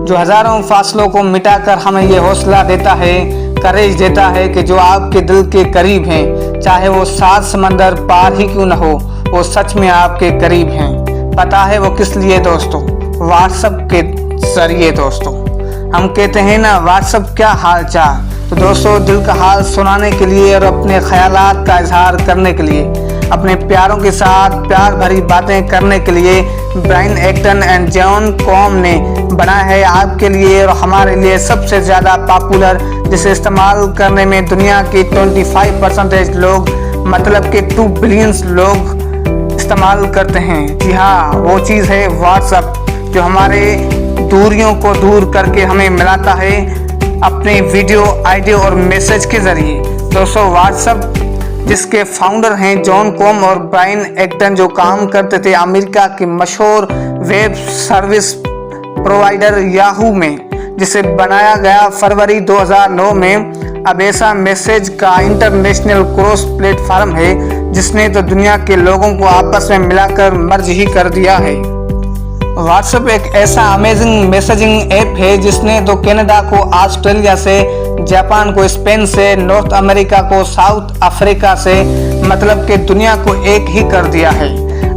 जो हजारों फासलों को मिटाकर हमें ये हौसला देता है, करेज देता है कि जो आपके दिल के करीब हैं, चाहे वो 7 समंदर पार ही क्यों न हो, वो सच में आपके करीब हैं। पता है वो किस लिए दोस्तों? व्हाट्सएप के जरिए दोस्तों। हम कहते हैं ना, व्हाट्सएप क्या हाल चाल। तो दोस्तों, दिल का हाल सुनाने के लिए और अपने ख्यालात का इजहार करने के लिए, अपने प्यारों के साथ प्यार भरी बातें करने के लिए Brian Acton and Jan Koum ने बनाया है आपके लिए और हमारे लिए सबसे ज़्यादा पॉपुलर, जिसे इस्तेमाल करने में दुनिया के 25% लोग, मतलब कि 2 बिलियन लोग इस्तेमाल करते हैं। जी हाँ, वो चीज़ है व्हाट्सएप, जो हमारे दूरियों को दूर करके हमें मिलाता है अपने वीडियो, ऑडियो और मैसेज के ज़रिए। दोस्तों, व्हाट्सएप जिसके फाउंडर हैं जॉन कॉम और ब्रायन एक्टन, जो काम करते थे अमेरिका के मशहूर वेब सर्विस प्रोवाइडर याहू में, जिसे बनाया गया फरवरी 2009 में। अब ऐसा मैसेज का इंटरनेशनल क्रॉस प्लेटफॉर्म है जिसने तो दुनिया के लोगों को आपस में मिलाकर मर्ज ही कर दिया है। व्हाट्सएप एक ऐसा अमेजिंग मैसेजिंग ऐप है जिसने तो कनाडा को ऑस्ट्रेलिया से, जापान को स्पेन से, नॉर्थ अमेरिका को साउथ अफ्रीका से, मतलब कि दुनिया को एक ही कर दिया है।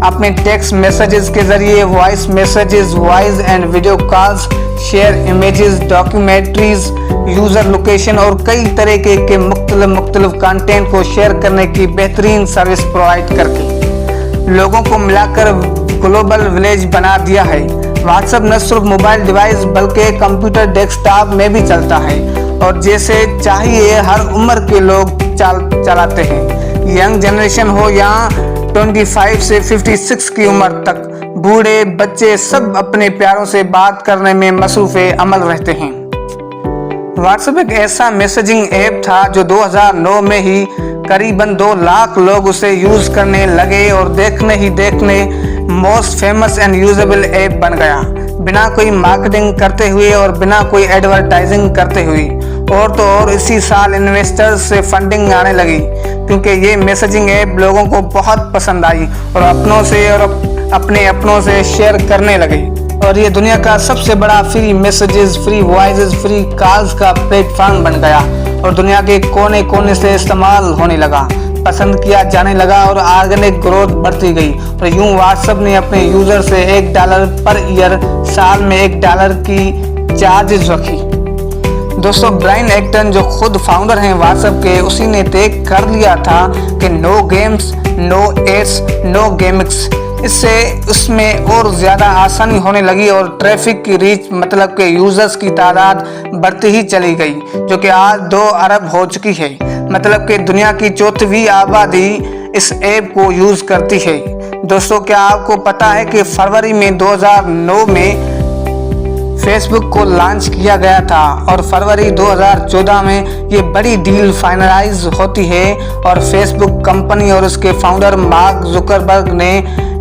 अपने टेक्स्ट मैसेजेस के जरिए voice messages, voice and video calls, share images, documentaries, user location और कई तरीके के मुख्तलिफ कंटेंट को शेयर करने की बेहतरीन सर्विस प्रोवाइड करके लोगों को मिलाकर ग्लोबल विलेज बना दिया है। व्हाट्सएप न सिर्फ मोबाइल डिवाइस बल्कि कंप्यूटर डेस्कटॉप में भी चलता है और जैसे चाहिए हर उम्र के लोग चलाते हैं। यंग जनरेशन हो या 25 से 56 की उम्र तक, बूढ़े बच्चे सब अपने प्यारों से बात करने में मसरूफ़ अमल रहते हैं। व्हाट्सएप एक ऐसा मैसेजिंग ऐप था जो 2009 में ही करीबन 2 लाख लोग उसे यूज़ करने लगे और देखने ही देखने most famous and usable app बन गया, बिना कोई मार्केटिंग करते हुए और बिना कोई एडवर्टाइजिंग करते हुए। और तो और इसी साल इन्वेस्टर्स से फंडिंग आने लगी क्योंकि ये मैसेजिंग ऐप लोगों को बहुत पसंद आई और अपने अपनों से शेयर करने लगे और ये दुनिया का सबसे बड़ा free messages, free voices, free calls का प्लेटफॉर्म बन गया और दुनिया के कोने कोने से इस्तेमाल होने लगा, पसंद किया जाने लगा और ऑर्गेनिक ग्रोथ बढ़ती गई। और यूं व्हाट्सएप ने अपने यूजर से $1 पर ईयर, साल में $1 की चार्जेस रखी। दोस्तों, ब्रायन एक्टन जो खुद फाउंडर हैं व्हाट्सएप के, उसी ने तय कर लिया था कि no games, no ads, no gimmicks. इससे उसमें और ज़्यादा आसानी होने लगी और ट्रैफिक की रीच, मतलब के यूजर्स की तादाद बढ़ती ही चली गई, जो कि आज 2 अरब हो चुकी है। मतलब कि दुनिया की 4वीं आबादी इस ऐप को यूज़ करती है। दोस्तों, क्या आपको पता है कि फरवरी में 2009 में फेसबुक को लॉन्च किया गया था और फरवरी 2014 में ये बड़ी डील फाइनलाइज होती है और फेसबुक कंपनी और उसके फाउंडर मार्क जुकरबर्ग ने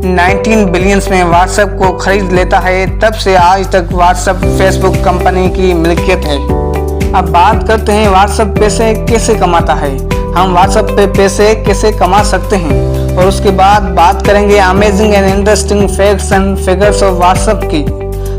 19 बिलियन में व्हाट्सएप को खरीद लेता है। तब से आज तक व्हाट्सएप फेसबुक कंपनी की मिल्कियत है। अब बात करते हैं व्हाट्सएप पैसे कैसे कमाता है, हम व्हाट्सएप पे पैसे कैसे कमा सकते हैं और उसके बाद बात करेंगे amazing and interesting facts and figures of WhatsApp की।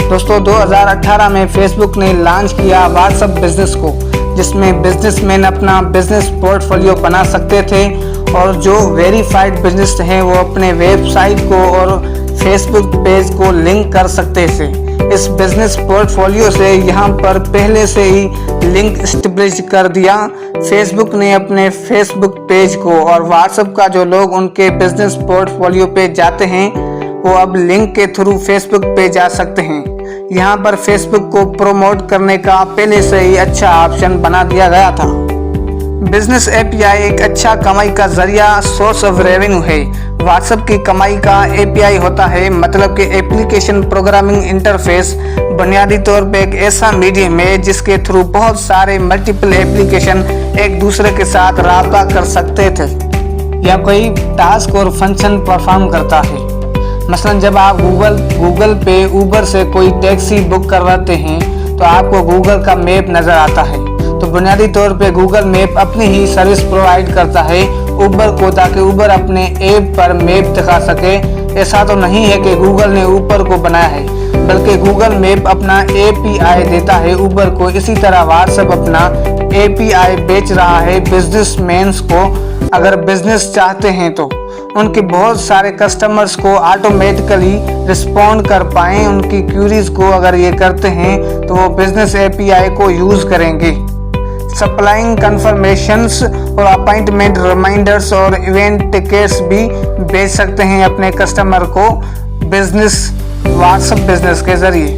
दोस्तों, 2018 में फेसबुक ने लॉन्च किया व्हाट्सएप बिजनेस को, जिसमें बिजनेसमैन अपना बिजनेस पोर्टफोलियो बना सकते थे और जो वेरीफाइड बिजनेस हैं वो अपने वेबसाइट को और फेसबुक पेज को लिंक कर सकते थे। इस बिजनेस पोर्टफोलियो से यहाँ पर पहले से ही लिंक एस्टेब्लिश कर दिया। फेसबुक ने अपने फेसबुक पेज को और व्हाट्सएप का जो लोग उनके बिजनेस पोर्टफोलियो पे जाते हैं वो अब लिंक के थ्रू फेसबुक पे जा सकते हैं। यहाँ पर फेसबुक को प्रमोट करने का पहले से ही अच्छा ऑप्शन बना दिया गया था। बिजनेस एपीआई एक अच्छा कमाई का जरिया, सोर्स ऑफ रेवेन्यू है। व्हाट्सएप की कमाई का एपीआई होता है, मतलब कि एप्लीकेशन प्रोग्रामिंग इंटरफेस। बुनियादी तौर पे एक ऐसा मीडियम है जिसके थ्रू बहुत सारे मल्टीपल एप्लीकेशन एक दूसरे के साथ राब्ता कर सकते थे या कोई टास्क और फंक्शन परफॉर्म करता है। मसलन जब आप गूगल पे उबर से कोई टैक्सी बुक करवाते हैं तो आपको गूगल का मैप नज़र आता है। तो बुनियादी तौर पे गूगल मैप अपनी ही सर्विस प्रोवाइड करता है उबर को, ताकि उबर अपने ऐप पर मैप दिखा सके। ऐसा तो नहीं है कि गूगल ने उबर को बनाया है, बल्कि गूगल मैप अपना API देता है उबर को। इसी तरह व्हाट्सएप अपना API बेच रहा है बिजनेसमैन्स को। अगर बिजनेस चाहते हैं तो उनके बहुत सारे कस्टमर्स को ऑटोमेटिकली रिस्पॉन्ड कर पाएं, उनकी क्यूरीज को अगर ये करते हैं तो वो बिजनेस API को यूज़ करेंगे। सप्लाइंग कंफर्मेशंस और अपॉइंटमेंट रिमाइंडर्स और इवेंट टिकट्स भी बेच सकते हैं अपने कस्टमर को व्हाट्सएप बिजनेस के जरिए।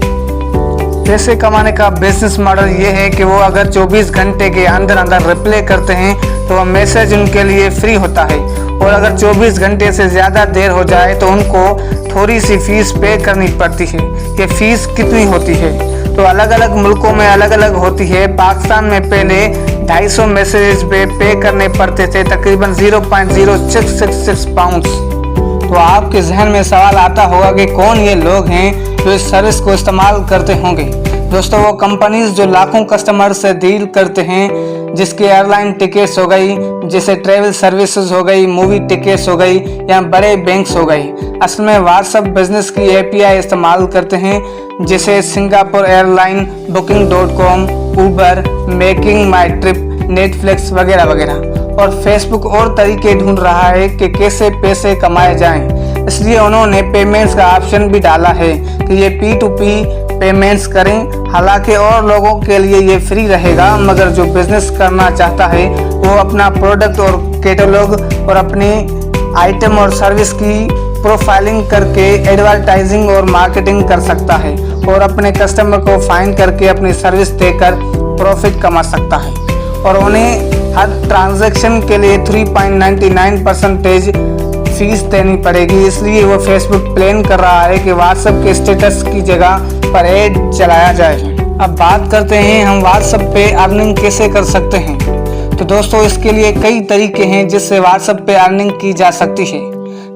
पैसे कमाने का बिजनेस मॉडल ये है कि वो अगर 24 घंटे के अंदर अंदर रिप्लाई करते हैं तो वह मैसेज उनके लिए फ्री होता है, और अगर 24 घंटे से ज़्यादा देर हो जाए तो उनको थोड़ी सी फीस पे करनी पड़ती है। ये फीस कितनी होती है तो अलग अलग मुल्कों में अलग अलग होती है। पाकिस्तान में पहले 250 मैसेज पे करने पड़ते थे, तकरीबन 0.0666 पाउंड्स। तो आपके जहन में सवाल आता होगा कि कौन ये लोग हैं जो इस सर्विस को इस्तेमाल करते होंगे। दोस्तों, वो कंपनीज जो लाखों कस्टमर से डील करते हैं, जिसके एयरलाइन टिकट्स हो गई, जैसे ट्रैवल सर्विसेज हो गई, मूवी टिकट्स हो गई या बड़े बैंक्स हो गई, असल में व्हाट्सएप बिजनेस की API इस्तेमाल करते हैं, जैसे Singapore airline, Booking.com, Uber, making my trip, Netflix वगैरह वगैरह। और फेसबुक और तरीके ढूंढ रहा है कि कैसे पैसे कमाए जाएं, इसलिए उन्होंने पेमेंट्स का ऑप्शन भी डाला है कि ये P2P पेमेंट्स करें। हालांकि और लोगों के लिए ये फ्री रहेगा, मगर जो बिजनेस करना चाहता है वो अपना प्रोडक्ट और कैटलॉग और अपनी आइटम और सर्विस की प्रोफाइलिंग करके एडवर्टाइजिंग और मार्केटिंग कर सकता है और अपने कस्टमर को फाइन करके अपनी सर्विस देकर प्रॉफिट कमा सकता है। और उन्हें हर ट्रांजैक्शन के लिए 3.99% फीस देनी पड़ेगी। इसलिए वो फेसबुक प्लान कर रहा है कि व्हाट्सएप के स्टेटस की जगह पर ऐड चलाया जाए। अब बात करते हैं हम व्हाट्सएप पे अर्निंग कैसे कर सकते हैं। तो दोस्तों, इसके लिए कई तरीके हैं जिससे व्हाट्सएप पे अर्निंग की जा सकती है।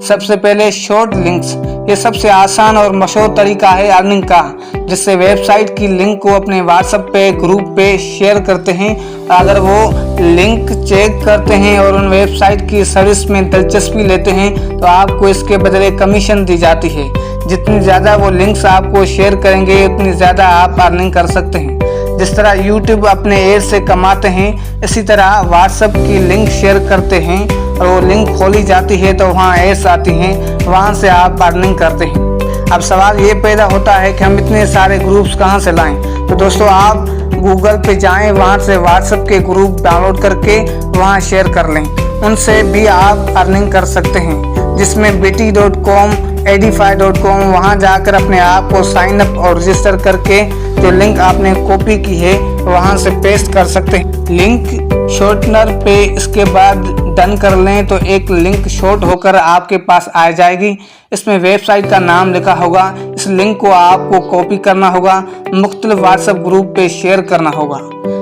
सबसे पहले शॉर्ट लिंक्स, ये सबसे आसान और मशहूर तरीका है अर्निंग का, जिससे वेबसाइट की लिंक को अपने व्हाट्सएप पे ग्रुप पे शेयर करते हैं। अगर वो लिंक चेक करते हैं और उन वेबसाइट की सर्विस में दिलचस्पी लेते हैं तो आपको इसके बदले कमीशन दी जाती है। जितनी ज़्यादा वो लिंक्स आपको शेयर करेंगे उतनी ज़्यादा आप अर्निंग कर सकते हैं। जिस तरह यूट्यूब अपने एड से कमाते हैं, इसी तरह व्हाट्सएप की लिंक शेयर करते हैं और वो लिंक खोली जाती है तो वहाँ एड्स आती हैं, वहाँ से आप अर्निंग करते हैं। अब सवाल ये पैदा होता है कि हम इतने सारे ग्रुप्स कहाँ से लाएं। तो दोस्तों, आप गूगल पे जाएं, वहाँ से व्हाट्सएप के ग्रुप डाउनलोड करके वहाँ शेयर कर लें, उनसे भी आप अर्निंग कर सकते हैं। जिसमें BT.com, Edify.com, वहाँ जाकर अपने आप को साइन अप और रजिस्टर करके जो लिंक आपने कॉपी की है वहाँ से पेस्ट कर सकते हैं। लिंक शॉर्टनर पे इसके बाद डन कर लें तो एक लिंक शॉर्ट होकर आपके पास आ जाएगी। इसमें वेबसाइट का नाम लिखा होगा। इस लिंक को आपको कॉपी करना होगा, मुख्तलिफ व्हाट्सएप ग्रुप पे शेयर करना होगा।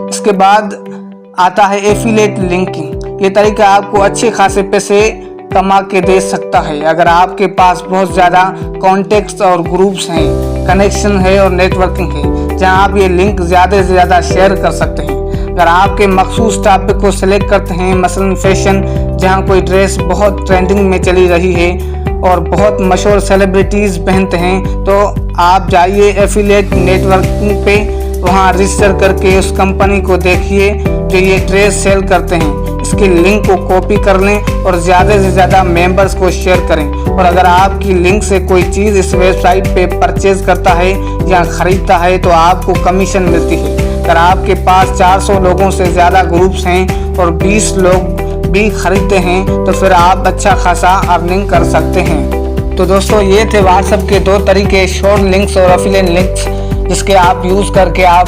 इसके बाद आता है एफिलिएट लिंकिंग। ये तरीका आपको अच्छे खासे पैसे कमा के दे सकता है अगर आपके पास बहुत ज़्यादा कॉन्टेक्ट्स और ग्रुप्स हैं, कनेक्शन है और नेटवर्किंग है, जहां आप ये लिंक ज़्यादा से ज़्यादा शेयर कर सकते हैं। अगर आपके मखसूस टॉपिक को सिलेक्ट करते हैं, मसलन फैशन, जहां कोई ड्रेस बहुत ट्रेंडिंग में चली रही है और बहुत मशहूर सेलिब्रिटीज़ पहनते हैं, तो आप जाइए एफिलिएट नेटवर्किंग पे, वहाँ रजिस्टर करके उस कंपनी को देखिए जो ये ड्रेस सेल करते हैं। इसकी लिंक को कॉपी कर लें और ज़्यादा से ज़्यादा मेंबर्स को शेयर करें। और अगर आपकी लिंक से कोई चीज़ इस वेबसाइट पे परचेज करता है या ख़रीदता है तो आपको कमीशन मिलती है। अगर आपके पास 400 लोगों से ज़्यादा ग्रुप्स हैं और 20 लोग भी खरीदते हैं तो फिर आप अच्छा खासा अर्निंग कर सकते हैं। तो दोस्तों, ये थे व्हाट्सएप के 2 तरीके, शॉर्ट लिंक्स और एफिलिएट लिंक्स, जिसके आप यूज़ करके आप